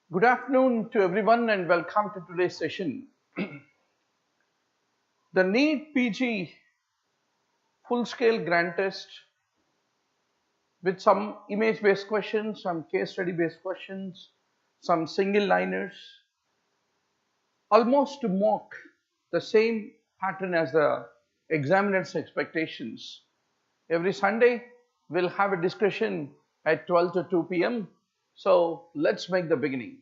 Good afternoon to everyone and welcome to today's session. The NEET PG full-scale grant test with some image-based questions, some case study-based questions, some single-liners, almost to mock the same pattern as the examiner's expectations. Every Sunday, we'll have a discussion at 12 to 2 p.m. So let's make the beginning.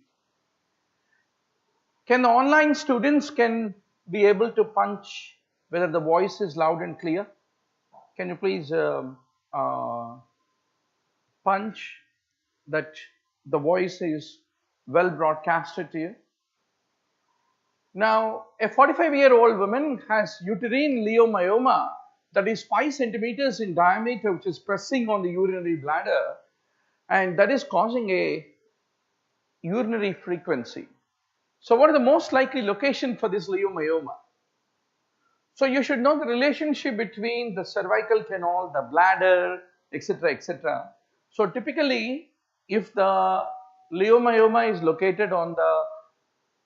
Can the online students be able to punch whether the voice is loud and clear? Can you please punch that the voice is well broadcasted to you? Now, a 45-year-old woman has uterine leiomyoma that is 5 centimeters in diameter, which is pressing on the urinary bladder, and that is causing a urinary frequency. So what is the most likely location for this leiomyoma? So you should know the relationship between the cervical canal, the bladder, etc., etc. So typically, if the leiomyoma is located on the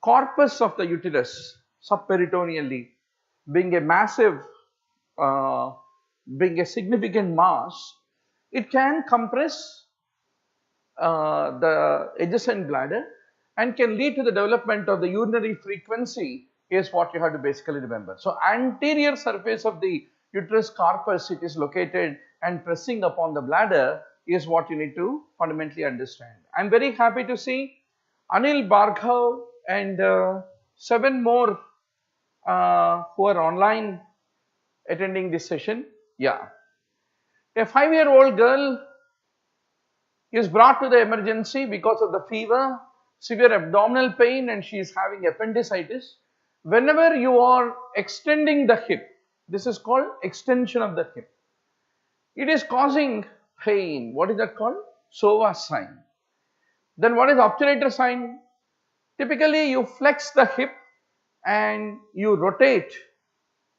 corpus of the uterus, subperitoneally, being a massive, being a significant mass, it can compress the adjacent bladder and can lead to the development of the urinary frequency is what you have to basically remember. So anterior surface of the uterus corpus, it is located and pressing upon the bladder is what you need to fundamentally understand. I am very happy to see Anil, Bhargav and 7 more who are online attending this session. Yeah. A 5-year-old girl is brought to the emergency because of the fever, severe abdominal pain, and she is having appendicitis. Whenever you are extending the hip, this is called extension of the hip, it is causing pain. What is that called? Psoas sign. Then what is obturator sign? Typically you flex the hip and you rotate,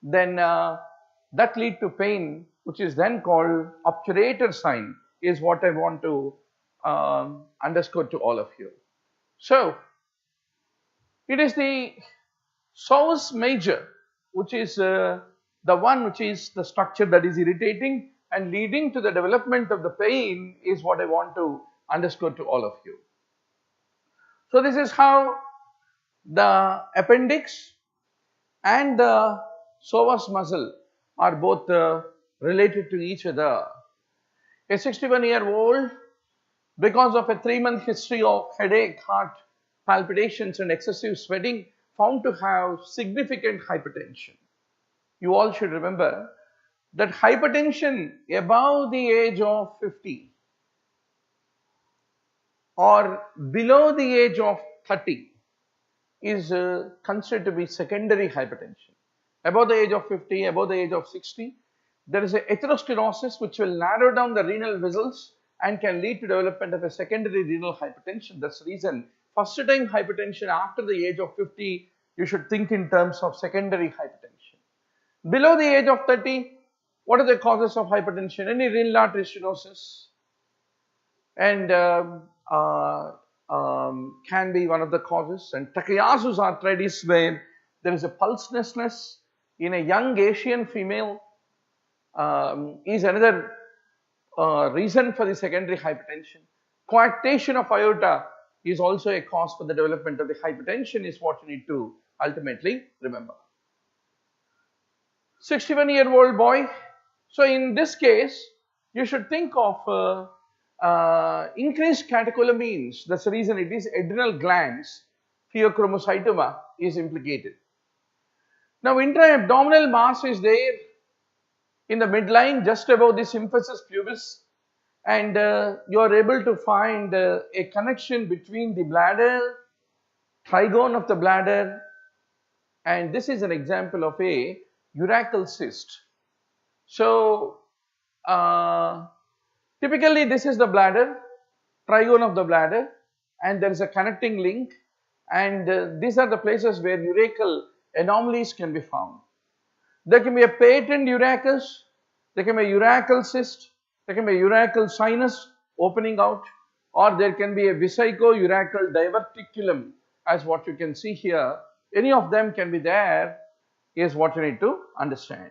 then that lead to pain, which is then called obturator sign, is what I want to underscore to all of you. So it is the psoas major, which is the one which is the structure that is irritating and leading to the development of the pain, is what I want to underscore to all of you. So this is how the appendix and the psoas muscle are both related to each other. A 61-year-old, because of a 3-month history of headache, heart palpitations and excessive sweating, found to have significant hypertension. You all should remember that hypertension above the age of 50 or below the age of 30 is considered to be secondary hypertension. Above the age of 50, above the age of 60, there is a atherosclerosis which will narrow down the renal vessels and can lead to development of a secondary renal hypertension. That's the reason first time hypertension after the age of 50, you should think in terms of secondary hypertension. Below the age of 30, what are the causes of hypertension? Any renal artery stenosis and can be one of the causes, and Takayasu arthritis, where there is a pulselessness in a young Asian female, is another reason for the secondary hypertension. Coarctation of aorta is also a cause for the development of the hypertension, is what you need to ultimately remember. 61-year-old boy. So in this case, you should think of increased catecholamines. That's the reason it is adrenal glands, pheochromocytoma is implicated. Now intra-abdominal mass is there in the midline just above the symphysis pubis, and you are able to find a connection between the bladder, trigone of the bladder, and this is an example of a urachal cyst. So typically this is the bladder, trigone of the bladder, and there is a connecting link, and these are the places where urachal anomalies can be found. There can be a patent urachus, there can be a urachal cyst, there can be a urachal sinus opening out, or there can be a vesico-urachal diverticulum as what you can see here. Any of them can be there is what you need to understand.